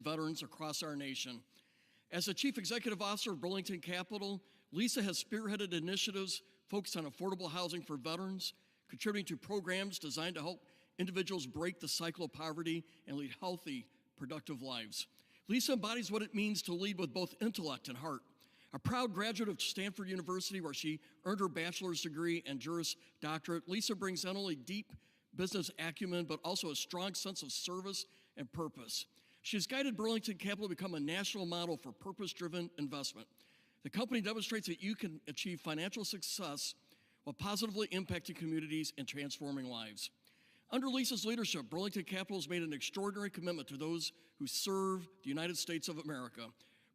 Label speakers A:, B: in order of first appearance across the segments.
A: veterans across our nation. As the Chief Executive Officer of Burlington Capital, Lisa has spearheaded initiatives focused on affordable housing for veterans, contributing to programs designed to help individuals break the cycle of poverty and lead healthy, productive lives. Lisa embodies what it means to lead with both intellect and heart. A proud graduate of Stanford University, where she earned her bachelor's degree and Juris Doctorate, Lisa brings not only deep business acumen, but also a strong sense of service and purpose. She has guided Burlington Capital to become a national model for purpose-driven investment. The company demonstrates that you can achieve financial success while positively impacting communities and transforming lives. Under Lisa's leadership, Burlington Capital has made an extraordinary commitment to those who serve the United States of America,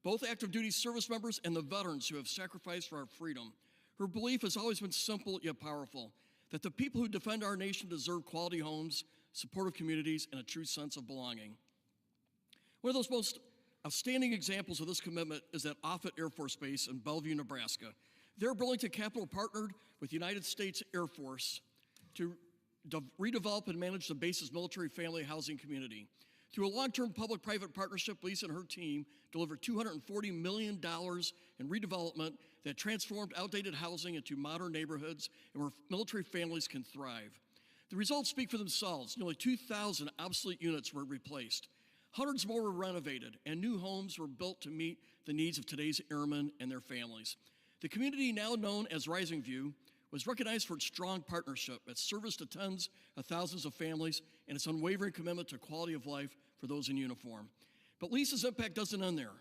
A: both active duty service members and the veterans who have sacrificed for our freedom. Her belief has always been simple yet powerful, that the people who defend our nation deserve quality homes, supportive communities, and a true sense of belonging. One of those most outstanding examples of this commitment is at Offutt Air Force Base in Bellevue, Nebraska. There, Burlington Capital partnered with the United States Air Force to redevelop and manage the base's military family housing community. Through a long-term public-private partnership, Lisa and her team delivered $240 million in redevelopment that transformed outdated housing into modern neighborhoods and where military families can thrive. The results speak for themselves. Nearly 2,000 obsolete units were replaced. Hundreds more were renovated, and new homes were built to meet the needs of today's airmen and their families. The community, now known as Rising View, was recognized for its strong partnership, its service to tens of thousands of families, and its unwavering commitment to quality of life for those in uniform. But Lisa's impact doesn't end there.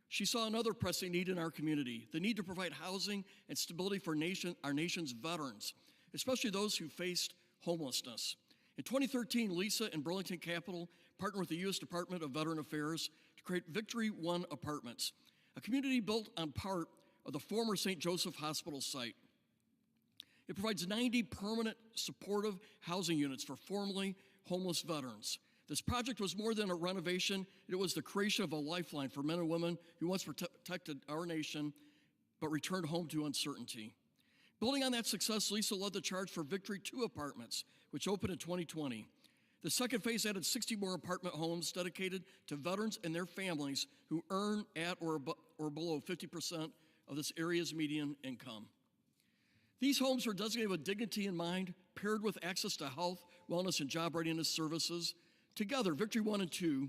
A: She saw another pressing need in our community, the need to provide housing and stability for our nation's veterans, especially those who faced homelessness. In 2013, Lisa and Burlington Capital partnered with the U.S. Department of Veteran Affairs to create Victory One Apartments, a community built on part of the former St. Joseph Hospital site. It provides 90 permanent supportive housing units for formerly homeless veterans. This project was more than a renovation. It was the creation of a lifeline for men and women who once protected our nation but returned home to uncertainty. Building on that success, Lisa led the charge for Victory 2 Apartments, which opened in 2020. The second phase added 60 more apartment homes dedicated to veterans and their families who earn at or below 50% of this area's median income. These homes were designated with dignity in mind, paired with access to health, wellness, and job readiness services. Together, Victory 1 and 2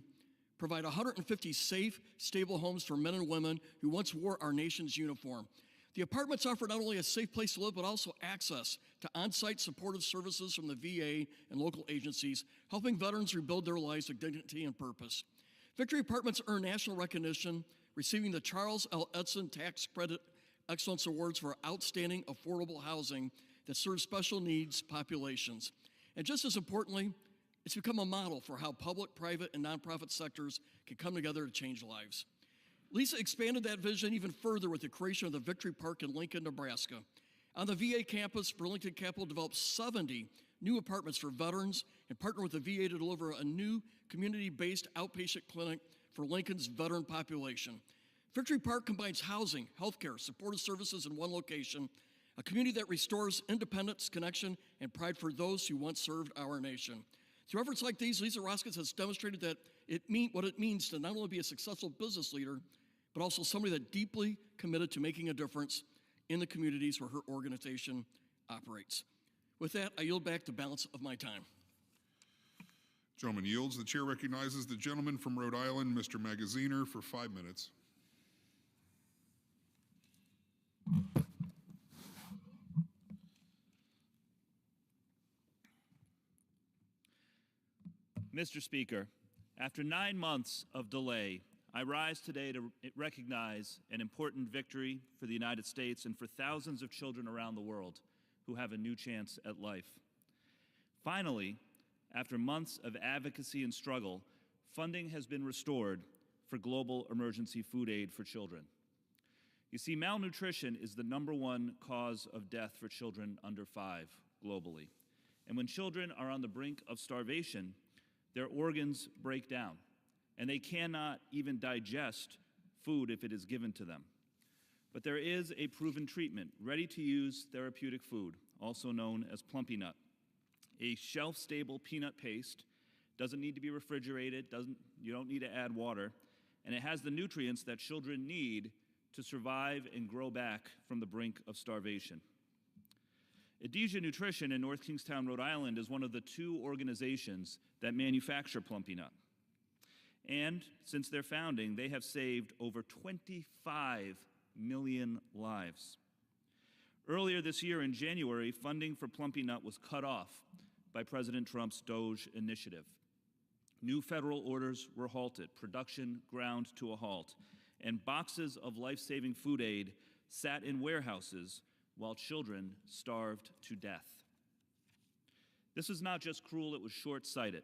A: provide 150 safe, stable homes for men and women who once wore our nation's uniform. The apartments offer not only a safe place to live, but also access to on-site supportive services from the VA and local agencies, helping veterans rebuild their lives with dignity and purpose. Victory Apartments earn national recognition, receiving the Charles L. Edson Tax Credit Excellence Awards for outstanding affordable housing that serves special needs populations. And just as importantly, it's become a model for how public, private, and nonprofit sectors can come together to change lives. Lisa expanded that vision even further with the creation of the Victory Park in Lincoln, Nebraska. On the VA campus, Burlington Capital developed 70 new apartments for veterans and partnered with the VA to deliver a new community-based outpatient clinic for Lincoln's veteran population. Victory Park combines housing, healthcare, supportive services in one location, a community that restores independence, connection, and pride for those who once served our nation. Through efforts like these, Lisa Roskis has demonstrated that what it means to not only be a successful business leader, but also somebody that deeply committed to making a difference in the communities where her organization operates. With that, I yield back the balance of my time.
B: Gentleman yields. The chair recognizes the gentleman from Rhode Island, Mr. Magaziner, for 5 minutes.
C: Mr. Speaker, after 9 months of delay, I rise today to recognize an important victory for the United States and for thousands of children around the world who have a new chance at life. Finally, after months of advocacy and struggle, funding has been restored for global emergency food aid for children. You see, malnutrition is the #1 cause of death for children under 5 globally. And when children are on the brink of starvation, their organs break down, and they cannot even digest food if it is given to them. But there is a proven treatment, ready-to-use therapeutic food, also known as Plumpy Nut, a shelf-stable peanut paste doesn't need to be refrigerated, you don't need to add water, and it has the nutrients that children need to survive and grow back from the brink of starvation. Adesia Nutrition in North Kingstown, Rhode Island is one of the 2 organizations that manufacture Plumpy Nut. And since their founding, they have saved over 25 million lives. Earlier this year in January, funding for Plumpy Nut was cut off by President Trump's DOGE initiative. New federal orders were halted, production ground to a halt, and boxes of life-saving food aid sat in warehouses while children starved to death. This is not just cruel, it was short-sighted.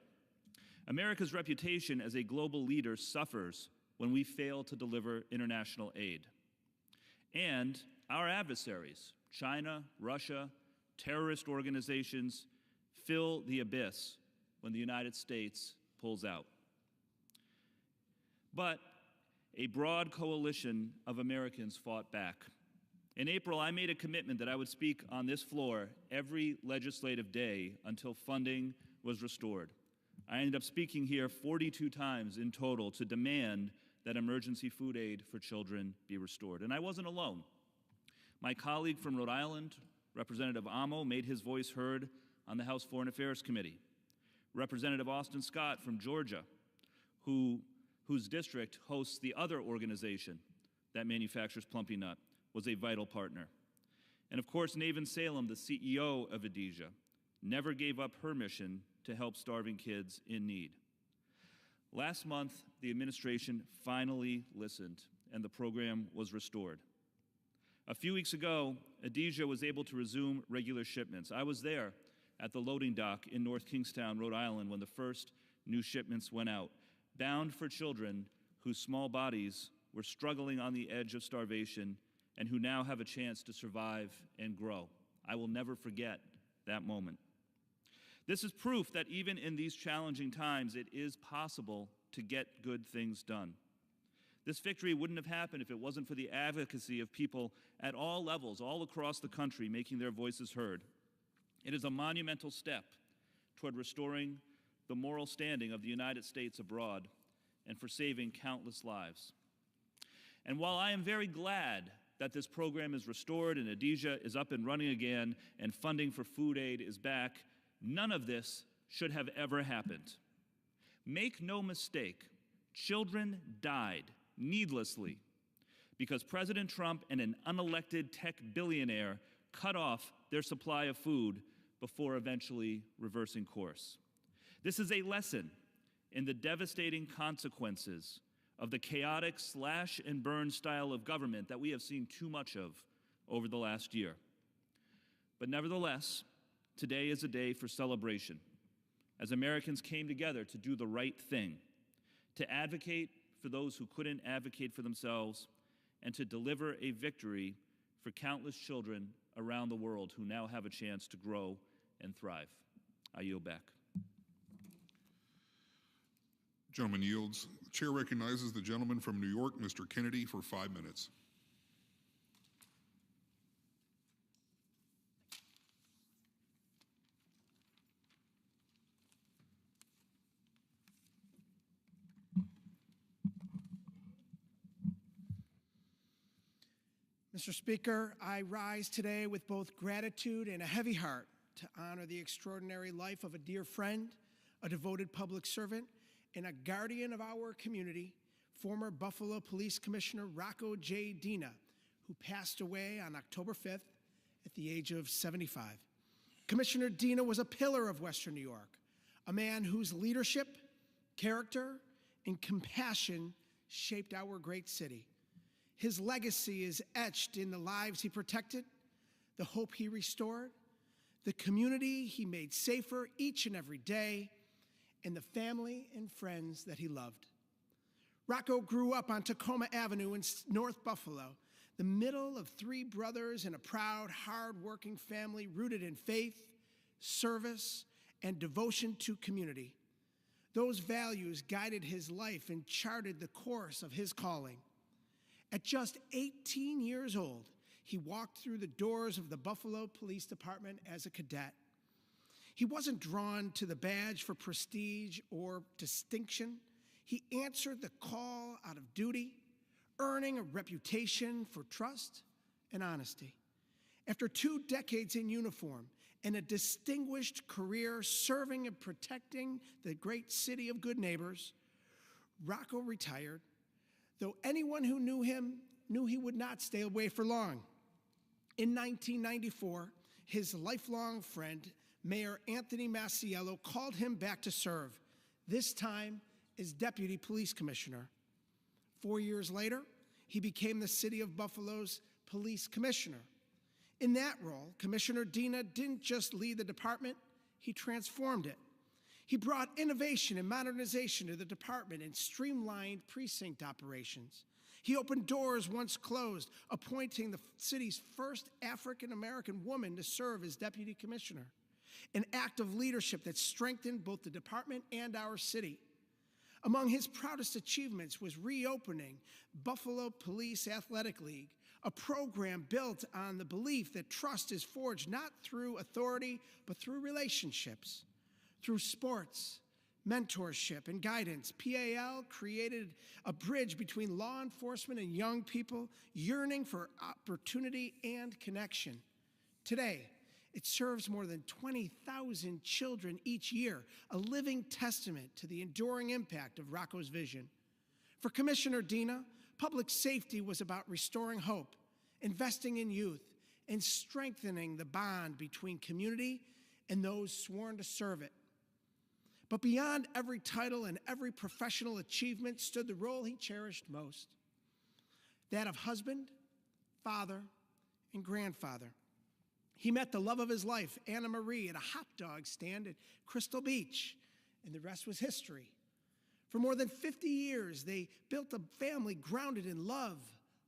C: America's reputation as a global leader suffers when we fail to deliver international aid. And our adversaries, China, Russia, terrorist organizations, fill the abyss when the United States pulls out. But a broad coalition of Americans fought back. In April, I made a commitment that I would speak on this floor every legislative day until funding was restored. I ended up speaking here 42 times in total to demand that emergency food aid for children be restored. And I wasn't alone. My colleague from Rhode Island, Representative Amo, made his voice heard on the House Foreign Affairs Committee. Representative Austin Scott from Georgia, whose district hosts the other organization that manufactures Plumpy Nut, was a vital partner. And of course, Naven Salem, the CEO of Adesia, never gave up her mission to help starving kids in need. Last month, the administration finally listened, and the program was restored. A few weeks ago, Adesia was able to resume regular shipments. I was there at the loading dock in North Kingstown, Rhode Island, when the first new shipments went out, bound for children whose small bodies were struggling on the edge of starvation and who now have a chance to survive and grow. I will never forget that moment. This is proof that even in these challenging times, it is possible to get good things done. This victory wouldn't have happened if it wasn't for the advocacy of people at all levels, all across the country, making their voices heard. It is a monumental step toward restoring the moral standing of the United States abroad and for saving countless lives. And while I am very glad that this program is restored and Adesia is up and running again and funding for food aid is back, none of this should have ever happened. Make no mistake, children died needlessly because President Trump and an unelected tech billionaire cut off their supply of food before eventually reversing course. This is a lesson in the devastating consequences of the chaotic slash and burn style of government that we have seen too much of over the last year. But nevertheless, today is a day for celebration, as Americans came together to do the right thing, to advocate for those who couldn't advocate for themselves, and to deliver a victory for countless children around the world who now have a chance to grow and thrive. I yield back.
B: Gentleman yields. The chair recognizes the gentleman from New York, Mr. Kennedy, for 5 minutes.
D: Mr. Speaker, I rise today with both gratitude and a heavy heart to honor the extraordinary life of a dear friend, a devoted public servant, and a guardian of our community, former Buffalo Police Commissioner Rocco J. Dina, who passed away on October 5th at the age of 75. Commissioner Dina was a pillar of Western New York, a man whose leadership, character, and compassion shaped our great city. His legacy is etched in the lives he protected, the hope he restored, the community he made safer each and every day, and the family and friends that he loved. Rocco grew up on Tacoma Avenue in North Buffalo, the middle of 3 brothers and a proud, hard-working family rooted in faith, service, and devotion to community. Those values guided his life and charted the course of his calling. At just 18 years old, he walked through the doors of the Buffalo Police Department as a cadet. He wasn't drawn to the badge for prestige or distinction. He answered the call out of duty, earning a reputation for trust and honesty. After 2 decades in uniform and a distinguished career serving and protecting the great city of good neighbors, Rocco retired, though anyone who knew him knew he would not stay away for long. In 1994, his lifelong friend, Mayor Anthony Masiello, called him back to serve, this time as Deputy Police Commissioner. 4 years later, he became the City of Buffalo's Police Commissioner. In that role, Commissioner Dina didn't just lead the department, he transformed it. He brought innovation and modernization to the department and streamlined precinct operations. He opened doors once closed, appointing the city's first African-American woman to serve as deputy commissioner, an act of leadership that strengthened both the department and our city. Among his proudest achievements was reopening Buffalo Police Athletic League, a program built on the belief that trust is forged not through authority, but through relationships. Through sports, mentorship, and guidance, PAL created a bridge between law enforcement and young people yearning for opportunity and connection. Today, it serves more than 20,000 children each year, a living testament to the enduring impact of Rocco's vision. For Commissioner Dina, public safety was about restoring hope, investing in youth, and strengthening the bond between community and those sworn to serve it. But beyond every title and every professional achievement stood the role he cherished most, that of husband, father, and grandfather. He met the love of his life, Anna Marie, at a hot dog stand at Crystal Beach, and the rest was history. For more than 50 years, they built a family grounded in love,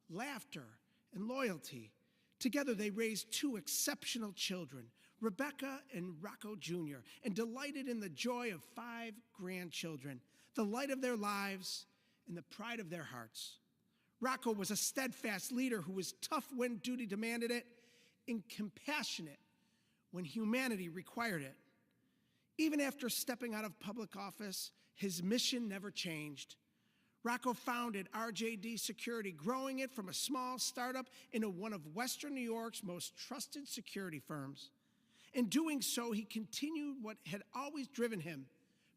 D: laughter, and loyalty. Together, they raised 2 exceptional children, Rebecca and Rocco Jr., and delighted in the joy of 5 grandchildren, the light of their lives and the pride of their hearts. Rocco was a steadfast leader who was tough when duty demanded it and compassionate when humanity required it. Even after stepping out of public office, his mission never changed. Rocco founded RJD Security, growing it from a small startup into one of Western New York's most trusted security firms. In doing so, he continued what had always driven him,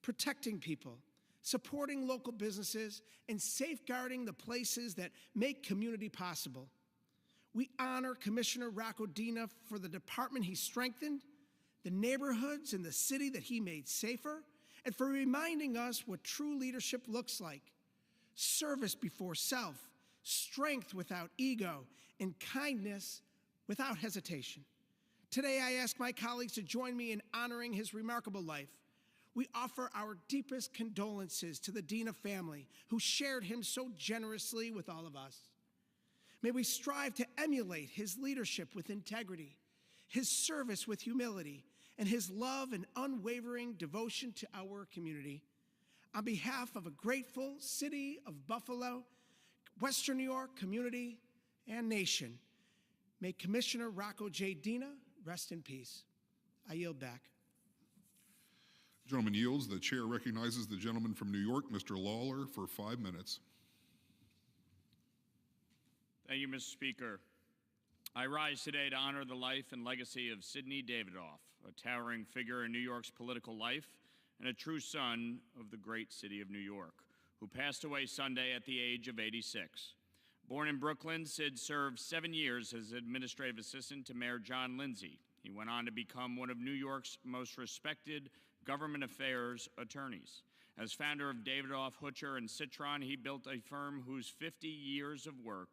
D: protecting people, supporting local businesses, and safeguarding the places that make community possible. We honor Commissioner Rocco Dina for the department he strengthened, the neighborhoods and the city that he made safer, and for reminding us what true leadership looks like: service before self, strength without ego, and kindness without hesitation. Today, I ask my colleagues to join me in honoring his remarkable life. We offer our deepest condolences to the Dina family, who shared him so generously with all of us. May we strive to emulate his leadership with integrity, his service with humility, and his love and unwavering devotion to our community. On behalf of a grateful city of Buffalo, Western New York community, and nation, may Commissioner Rocco J. Dina rest in peace. I yield back.
B: Gentleman yields. The chair recognizes the gentleman from New York, Mr. Lawler, for 5 minutes.
E: Thank you, Mr. Speaker. I rise today to honor the life and legacy of Sidney Davidoff, a towering figure in New York's political life and a true son of the great city of New York, who passed away Sunday at the age of 86. Born in Brooklyn, Sid served 7 years as administrative assistant to Mayor John Lindsay. He went on to become one of New York's most respected government affairs attorneys. As founder of Davidoff, Hutcher, and Citron, he built a firm whose 50 years of work